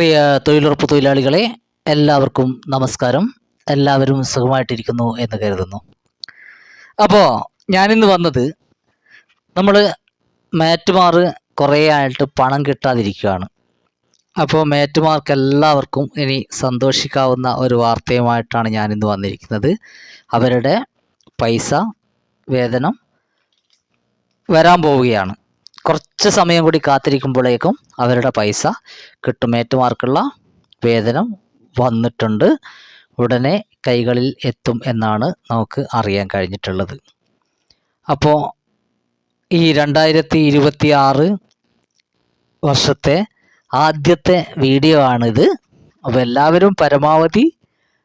പ്രിയ തൊഴിലുറപ്പ് തൊഴിലാളികളെ, എല്ലാവർക്കും നമസ്കാരം. എല്ലാവരും സുഖമായിട്ടിരിക്കുന്നു എന്ന് കരുതുന്നു. അപ്പോൾ ഞാനിന്ന് വന്നത്, നമ്മൾ മേറ്റുമാർ കുറേ ആയിട്ട് പണം കിട്ടാതിരിക്കുകയാണ്. അപ്പോൾ മേറ്റുമാർക്ക് എല്ലാവർക്കും ഇനി സന്തോഷിക്കാവുന്ന ഒരു വാർത്തയുമായിട്ടാണ് ഞാനിന്ന് വന്നിരിക്കുന്നത്. അവരുടെ പൈസ, വേതനം വരാൻ പോവുകയാണ്. കുറച്ച് സമയം കൂടി കാത്തിരിക്കുമ്പോഴേക്കും അവരുടെ പൈസ കിട്ടും. മേറ്റുമാർക്കുള്ള വേതനം വന്നിട്ടുണ്ട്, ഉടനെ കൈകളിൽ എത്തും എന്നാണ് നമുക്ക് അറിയാൻ കഴിഞ്ഞിട്ടുള്ളത്. അപ്പോൾ ഈ 2026 വർഷത്തെ ആദ്യത്തെ വീഡിയോ ആണിത്. അപ്പോൾ എല്ലാവരും പരമാവധി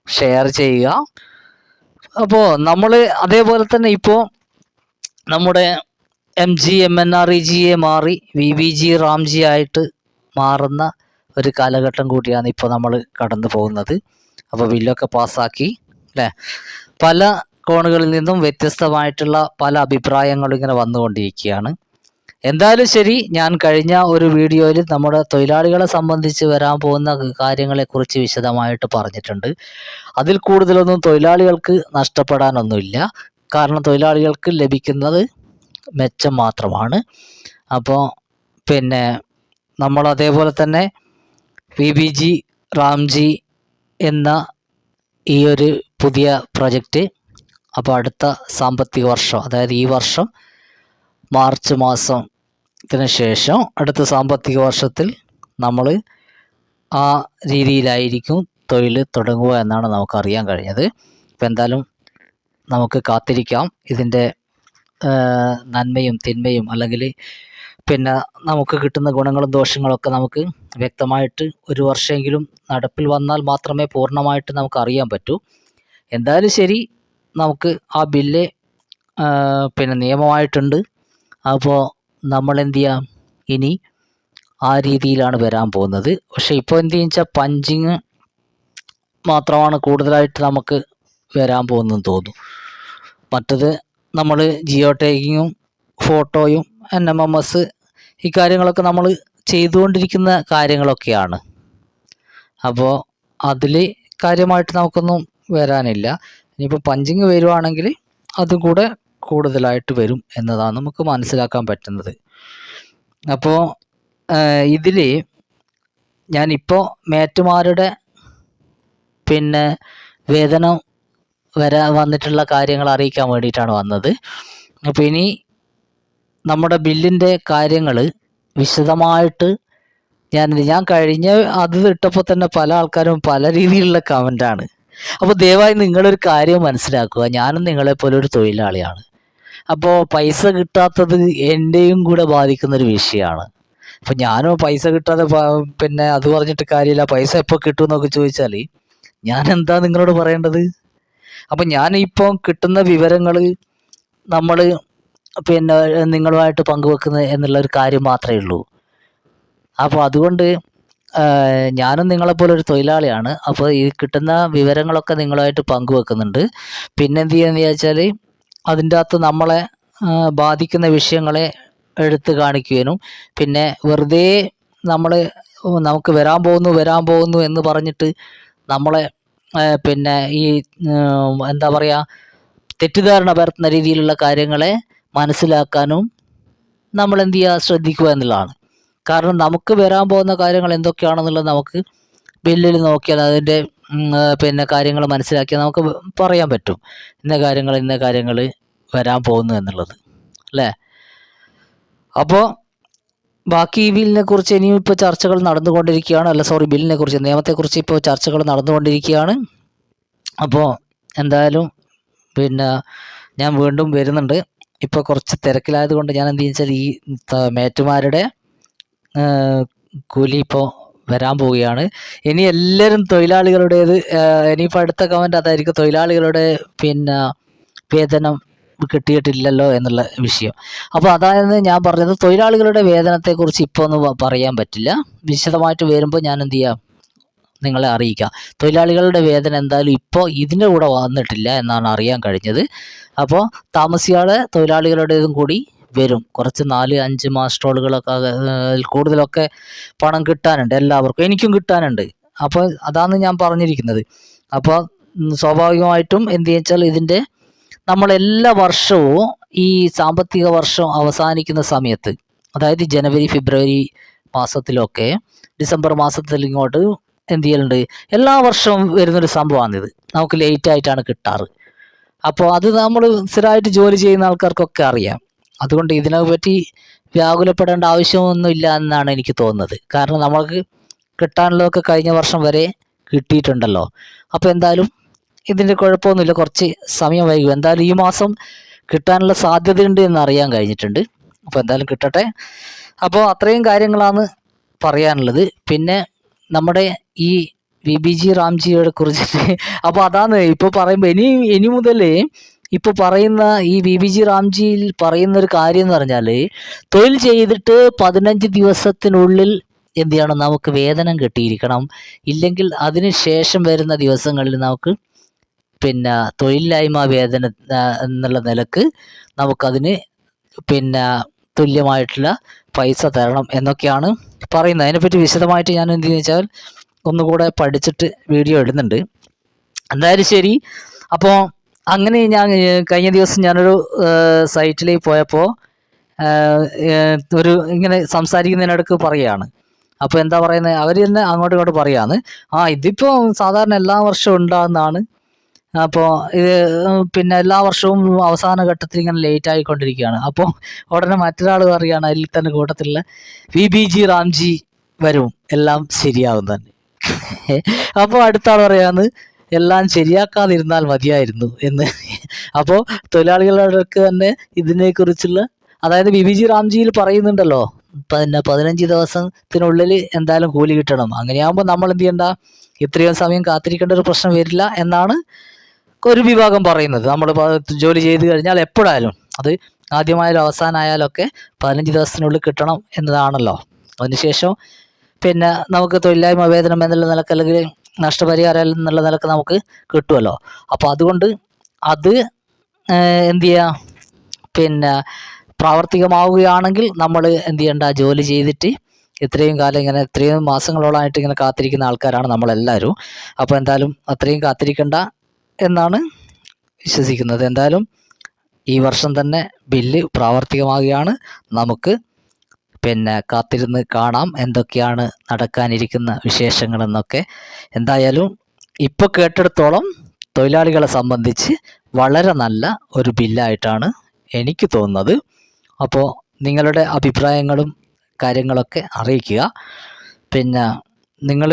ഷെയർ ചെയ്യുക. അപ്പോൾ നമ്മൾ അതേപോലെ തന്നെ ഇപ്പോൾ നമ്മുടെ MGMNREGA മാറി VBG റാംജി ആയിട്ട് മാറുന്ന ഒരു കാലഘട്ടം കൂടിയാണ് ഇപ്പോൾ നമ്മൾ കടന്നു പോകുന്നത്. അപ്പോൾ ബില്ലൊക്കെ പാസ്സാക്കി അല്ലേ, പല കോണുകളിൽ നിന്നും വ്യത്യസ്തമായിട്ടുള്ള പല അഭിപ്രായങ്ങളും ഇങ്ങനെ വന്നുകൊണ്ടിരിക്കുകയാണ്. എന്തായാലും ശരി, ഞാൻ കഴിഞ്ഞ ഒരു വീഡിയോയിൽ നമ്മുടെ തൊഴിലാളികളെ സംബന്ധിച്ച് വരാൻ പോകുന്ന കാര്യങ്ങളെക്കുറിച്ച് വിശദമായിട്ട് പറഞ്ഞിട്ടുണ്ട്. അതിൽ കൂടുതലൊന്നും തൊഴിലാളികൾക്ക് നഷ്ടപ്പെടാനൊന്നുമില്ല. കാരണം തൊഴിലാളികൾക്ക് ലഭിക്കുന്നത് മെച്ചം മാത്രമാണ്. അപ്പോൾ പിന്നെ നമ്മൾ അതേപോലെ തന്നെ VBG റാംജി എന്ന ഈ ഒരു പുതിയ പ്രൊജക്റ്റ് അപ്പോൾ അടുത്ത സാമ്പത്തിക വർഷം, അതായത് ഈ വർഷം മാർച്ച് മാസത്തിന് ശേഷം അടുത്ത സാമ്പത്തിക വർഷത്തിൽ നമ്മൾ ആ രീതിയിലായിരിക്കും തൊഴിൽ തുടങ്ങുക എന്നാണ് നമുക്കറിയാൻ കഴിഞ്ഞത്. അപ്പോൾ എന്തായാലും നമുക്ക് കാത്തിരിക്കാം. ഇതിൻ്റെ നന്മയും തിന്മയും അല്ലെങ്കിൽ പിന്നെ നമുക്ക് കിട്ടുന്ന ഗുണങ്ങളും ദോഷങ്ങളൊക്കെ നമുക്ക് വ്യക്തമായിട്ട് ഒരു വർഷമെങ്കിലും നടപ്പിൽ വന്നാൽ മാത്രമേ പൂർണ്ണമായിട്ട് നമുക്ക് അറിയാൻ പറ്റൂ. എന്തായാലും ശരി, നമുക്ക് ആ ബില്ല് പിന്നെ നിയമമായിട്ടുണ്ട്. അപ്പോൾ നമ്മൾ എന്ത് ചെയ്യാം, ഇനി ആ രീതിയിലാണ് വരാൻ പോകുന്നത്. പക്ഷേ ഇപ്പോൾ എന്ത് വെച്ചാൽ പഞ്ചിങ് മാത്രമാണ് കൂടുതലായിട്ട് നമുക്ക് വരാൻ പോകുന്നതെന്ന് തോന്നുന്നു. മറ്റത് നമ്മൾ ജിയോ ടാഗിങ്ങും ഫോട്ടോയും NMMS ഈ കാര്യങ്ങളൊക്കെ നമ്മൾ ചെയ്തുകൊണ്ടിരിക്കുന്ന കാര്യങ്ങളൊക്കെയാണ്. അപ്പോൾ അതിൽ കാര്യമായിട്ട് നമുക്കൊന്നും വരാനില്ല. ഇനിയിപ്പോൾ പഞ്ചിങ് വരുവാണെങ്കിൽ അതും കൂടെ കൂടുതലായിട്ട് വരും എന്നതാണ് നമുക്ക് മനസ്സിലാക്കാൻ പറ്റുന്നത്. അപ്പോൾ ഇതിൽ ഞാനിപ്പോൾ മേറ്റുമാരുടെ പിന്നെ വേതനം വന്നിട്ടുള്ള കാര്യങ്ങൾ അറിയിക്കാൻ വേണ്ടിയിട്ടാണ് വന്നത്. അപ്പോൾ ഇനി നമ്മുടെ ബില്ലിൻ്റെ കാര്യങ്ങൾ വിശദമായിട്ട് ഞാൻ കഴിഞ്ഞ അത് ഇട്ടപ്പോൾ തന്നെ പല ആൾക്കാരും പല രീതിയിലുള്ള കമൻ്റാണ്. അപ്പോൾ ദയവായി നിങ്ങളൊരു കാര്യം മനസ്സിലാക്കുക, ഞാനും നിങ്ങളെപ്പോലെ ഒരു തൊഴിലാളിയാണ്. അപ്പോൾ പൈസ കിട്ടാത്തത് എൻ്റെയും കൂടെ ബാധിക്കുന്നൊരു വിഷയമാണ്. അപ്പോൾ ഞാനും പൈസ കിട്ടാതെ പിന്നെ അത് പറഞ്ഞിട്ട് കാര്യമില്ല, പൈസ എപ്പോൾ കിട്ടുമെന്നൊക്കെ ചോദിച്ചാൽ ഞാൻ എന്താ നിങ്ങളോട് പറയേണ്ടത്? അപ്പം ഞാനിപ്പോൾ കിട്ടുന്ന വിവരങ്ങൾ നമ്മൾ പിന്നെ നിങ്ങളുമായിട്ട് പങ്കുവെക്കുന്നത് എന്നുള്ളൊരു കാര്യം മാത്രമേ ഉള്ളൂ. അപ്പോൾ അതുകൊണ്ട് ഞാനും നിങ്ങളെപ്പോലെ ഒരു തൊഴിലാളിയാണ്. അപ്പോൾ ഈ കിട്ടുന്ന വിവരങ്ങളൊക്കെ നിങ്ങളുമായിട്ട് പങ്കുവെക്കുന്നുണ്ട്. പിന്നെ എന്ത് ചെയ്യുകയെന്ന് ചോദിച്ചാൽ അതിൻ്റെ അകത്ത് നമ്മളെ ബാധിക്കുന്ന വിഷയങ്ങളെ എടുത്ത് കാണിക്കുകയും പിന്നെ വെറുതെ നമുക്ക് വരാൻ പോകുന്നു എന്ന് പറഞ്ഞിട്ട് നമ്മളെ പിന്നെ ഈ എന്താ പറയുക, തെറ്റിദ്ധാരണ പരത്തുന്ന രീതിയിലുള്ള കാര്യങ്ങളെ മനസ്സിലാക്കാനും നമ്മൾ എന്ത് ചെയ്യുക, ശ്രദ്ധിക്കുക എന്നുള്ളതാണ്. കാരണം നമുക്ക് വരാൻ പോകുന്ന കാര്യങ്ങൾ എന്തൊക്കെയാണെന്നുള്ളത് നമുക്ക് ബില്ലിൽ നോക്കിയാൽ അതിൻ്റെ പിന്നെ കാര്യങ്ങൾ മനസ്സിലാക്കിയാൽ നമുക്ക് പറയാൻ പറ്റും ഇന്ന കാര്യങ്ങൾ വരാൻ പോകുന്നു എന്നുള്ളത് അല്ലേ. അപ്പോൾ ബാക്കി ഈ ബില്ലിനെ കുറിച്ച് ഇനിയും ഇപ്പോൾ ചർച്ചകൾ നടന്നുകൊണ്ടിരിക്കുകയാണ്. ബില്ലിനെ കുറിച്ച്, നിയമത്തെക്കുറിച്ച് ഇപ്പോൾ ചർച്ചകൾ നടന്നുകൊണ്ടിരിക്കുകയാണ്. അപ്പോൾ എന്തായാലും പിന്നെ ഞാൻ വീണ്ടും വരുന്നുണ്ട്. ഇപ്പോൾ കുറച്ച് തിരക്കിലായത് കൊണ്ട് ഞാൻ എന്ത് വെച്ചാൽ ഈ മേറ്റുമാരുടെ കൂലി ഇപ്പോൾ വരാൻ പോവുകയാണ്. ഇനി എല്ലാവരും തൊഴിലാളികളുടേത്, ഇനിയിപ്പോൾ അടുത്ത കമൻറ്റ് അതായിരിക്കും, തൊഴിലാളികളുടെ പിന്നെ വേതനം കിട്ടിയിട്ടില്ലല്ലോ എന്നുള്ള വിഷയം. അപ്പോൾ അതായത് ഞാൻ പറഞ്ഞത്, തൊഴിലാളികളുടെ വേതനത്തെക്കുറിച്ച് ഇപ്പോൾ ഒന്നും പറയാൻ പറ്റില്ല. വിശദമായിട്ട് വരുമ്പോൾ ഞാൻ എന്ത് ചെയ്യാം, നിങ്ങളെ അറിയിക്കാം. തൊഴിലാളികളുടെ വേതനം എന്തായാലും ഇപ്പോൾ ഇതിൻ്റെ കൂടെ വന്നിട്ടില്ല എന്നാണ് അറിയാൻ കഴിഞ്ഞത്. അപ്പോൾ താമസിയാതെ തൊഴിലാളികളുടേതും കൂടി വരും. കുറച്ച് 4-5 മാസ്ട്രോളുകളൊക്കെ കൂടുതലൊക്കെ പണം കിട്ടാനുണ്ട് എല്ലാവർക്കും, എനിക്കും കിട്ടാനുണ്ട്. അപ്പോൾ അതാണ് ഞാൻ പറഞ്ഞിരിക്കുന്നത്. അപ്പോൾ സ്വാഭാവികമായിട്ടും എന്ത് വെച്ചാൽ ഇതിൻ്റെ നമ്മളെല്ലാ വർഷവും ഈ സാമ്പത്തിക വർഷം അവസാനിക്കുന്ന സമയത്ത്, അതായത് ജനുവരി ഫെബ്രുവരി മാസത്തിലൊക്കെ ഡിസംബർ മാസത്തിൽ ഇങ്ങോട്ട് എന്ത് ചെയ്യലുണ്ട്, എല്ലാ വർഷവും വരുന്നൊരു സംഭവമാണിത്. നമുക്ക് ലേറ്റ് ആയിട്ടാണ് കിട്ടാറ്. അപ്പോൾ അത് നമ്മൾ സ്ഥിരമായിട്ട് ജോലി ചെയ്യുന്ന ആൾക്കാർക്കൊക്കെ അറിയാം. അതുകൊണ്ട് ഇതിനെ പറ്റി വ്യാകുലപ്പെടേണ്ട ആവശ്യമൊന്നുമില്ല എന്നാണ് എനിക്ക് തോന്നുന്നത്. കാരണം നമ്മൾക്ക് കിട്ടാനുള്ളതൊക്കെ കഴിഞ്ഞ വർഷം വരെ കിട്ടിയിട്ടുണ്ടല്ലോ. അപ്പോൾ എന്തായാലും ഇതിൻ്റെ കുഴപ്പമൊന്നുമില്ല, കുറച്ച് സമയം വൈകും. എന്തായാലും ഈ മാസം കിട്ടാനുള്ള സാധ്യതയുണ്ട് എന്ന് അറിയാൻ കഴിഞ്ഞിട്ടുണ്ട്. അപ്പോൾ എന്തായാലും കിട്ടട്ടെ. അപ്പോൾ അത്രയും കാര്യങ്ങളാണ് പറയാനുള്ളത്. പിന്നെ നമ്മുടെ ഈ VBG റാംജിയെ കുറിച്ചിട്ട് അപ്പോൾ അതാണ് ഇപ്പോൾ പറയുമ്പോൾ ഇനി മുതൽ ഇപ്പോൾ പറയുന്ന ഈ VBG റാംജിയിൽ പറയുന്ന ഒരു കാര്യം എന്ന് പറഞ്ഞാൽ, തൊഴിൽ ചെയ്തിട്ട് 15 ദിവസത്തിനുള്ളിൽ എന്ത് ചെയ്യണം, നമുക്ക് വേതനം കിട്ടിയിരിക്കണം. ഇല്ലെങ്കിൽ അതിന് ശേഷം വരുന്ന ദിവസങ്ങളിൽ നമുക്ക് പിന്നെ തൊഴിലില്ലായ്മ വേതനം എന്നുള്ള നിലക്ക് നമുക്കതിന് പിന്നെ തുല്യമായിട്ടുള്ള പൈസ തരണം എന്നൊക്കെയാണ് പറയുന്നത്. അതിനെപ്പറ്റി വിശദമായിട്ട് ഞാൻ എന്ത് വെച്ചാൽ ഒന്നുകൂടെ പഠിച്ചിട്ട് വീഡിയോ ഇടുന്നുണ്ട്. എന്തായാലും ശരി. അപ്പോൾ അങ്ങനെ ഞാൻ കഴിഞ്ഞ ദിവസം ഞാനൊരു സൈറ്റിലേക്ക് പോയപ്പോൾ ഒരു ഇങ്ങനെ സംസാരിക്കുന്നതിനിടക്ക് പറയുകയാണ്. അപ്പോൾ എന്താ പറയുന്നത്, അവർ തന്നെ അങ്ങോട്ടും ഇങ്ങോട്ടും പറയുകയാണ്, ഇതിപ്പോൾ സാധാരണ എല്ലാ വർഷവും ഉണ്ടാകുന്നതാണ്. അപ്പോൾ ഇത് പിന്നെ എല്ലാ വർഷവും അവസാന ഘട്ടത്തിൽ ഇങ്ങനെ ലേറ്റ് ആയിക്കൊണ്ടിരിക്കുകയാണ്. അപ്പോൾ ഉടനെ മറ്റൊരാൾ പറയുകയാണ്, അതിൽ തന്നെ കൂട്ടത്തിലുള്ള VBG റാംജി വരും, എല്ലാം ശരിയാവും തന്നെ. അപ്പോൾ അടുത്ത ആൾ പറയാന്ന്, എല്ലാം ശരിയാക്കാതിരുന്നാൽ മതിയായിരുന്നു എന്ന്. അപ്പോൾ തൊഴിലാളികളുടെ തന്നെ ഇതിനെക്കുറിച്ചുള്ള, അതായത് VBG റാംജിയിൽ പറയുന്നുണ്ടല്ലോ, പിന്നെ 15 ദിവസത്തിനുള്ളിൽ എന്തായാലും കൂലി കിട്ടണം. അങ്ങനെയാകുമ്പോൾ നമ്മൾ എന്ത് ചെയ്യണ്ട, ഇത്രയും സമയം കാത്തിരിക്കേണ്ട ഒരു പ്രശ്നം വരില്ല എന്നാണ് ഒരു വിഭാഗം പറയുന്നത്. നമ്മൾ ജോലി ചെയ്ത് കഴിഞ്ഞാൽ എപ്പോഴായാലും, അത് ആദ്യമായാലും അവസാനമായാലും ഒക്കെ 15 ദിവസത്തിനുള്ളിൽ കിട്ടണം എന്നതാണല്ലോ. അതിനുശേഷം പിന്നെ നമുക്ക് തൊഴിലില്ലായ്മ വേതനം എന്നുള്ള നിലക്ക് അല്ലെങ്കിൽ നഷ്ടപരിഹാരം എന്നുള്ള നിലക്ക് നമുക്ക് കിട്ടുമല്ലോ. അപ്പോൾ അതുകൊണ്ട് അത് എന്ത് ചെയ്യുക, പിന്നെ പ്രാവർത്തികമാവുകയാണെങ്കിൽ നമ്മൾ എന്ത് ചെയ്യേണ്ട, ജോലി ചെയ്തിട്ട് ഇത്രയും കാലം ഇങ്ങനെ ഇത്രയും മാസങ്ങളോളമായിട്ട് ഇങ്ങനെ കാത്തിരിക്കുന്ന ആൾക്കാരാണ് നമ്മളെല്ലാവരും. അപ്പോൾ എന്തായാലും അത്രയും കാത്തിരിക്കേണ്ട എന്നാണ് വിശ്വസിക്കുന്നത്. എന്തായാലും ഈ വർഷം തന്നെ ബില്ല് പ്രാവർത്തികമാവുകയാണ്. നമുക്ക് പിന്നെ കാത്തിരുന്ന് കാണാം എന്തൊക്കെയാണ് നടക്കാനിരിക്കുന്ന വിശേഷങ്ങളെന്നൊക്കെ. എന്തായാലും ഇപ്പോൾ കേട്ടിടത്തോളം തൊഴിലാളികളെ സംബന്ധിച്ച് വളരെ നല്ല ഒരു ബില്ലായിട്ടാണ് എനിക്ക് തോന്നുന്നത്. അപ്പോൾ നിങ്ങളുടെ അഭിപ്രായങ്ങളും കാര്യങ്ങളൊക്കെ അറിയിക്കുക. പിന്നെ നിങ്ങൾ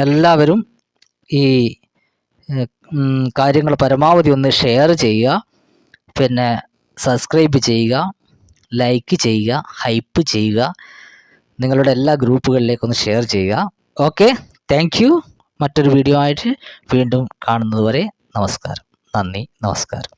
എല്ലാവരും ഈ കാര്യങ്ങൾ പരമാവധി ഒന്ന് ഷെയർ ചെയ്യുക, പിന്നെ സബ്സ്ക്രൈബ് ചെയ്യുക, ലൈക്ക് ചെയ്യുക, ഹൈപ്പ് ചെയ്യുക, നിങ്ങളുടെ എല്ലാ ഗ്രൂപ്പുകളിലേക്കൊന്ന് ഷെയർ ചെയ്യുക. Okay, thank you. മറ്റൊരു വീഡിയോ ആയിട്ട് വീണ്ടും കാണുന്നത് വരെ നമസ്കാരം. നന്ദി, നമസ്കാരം.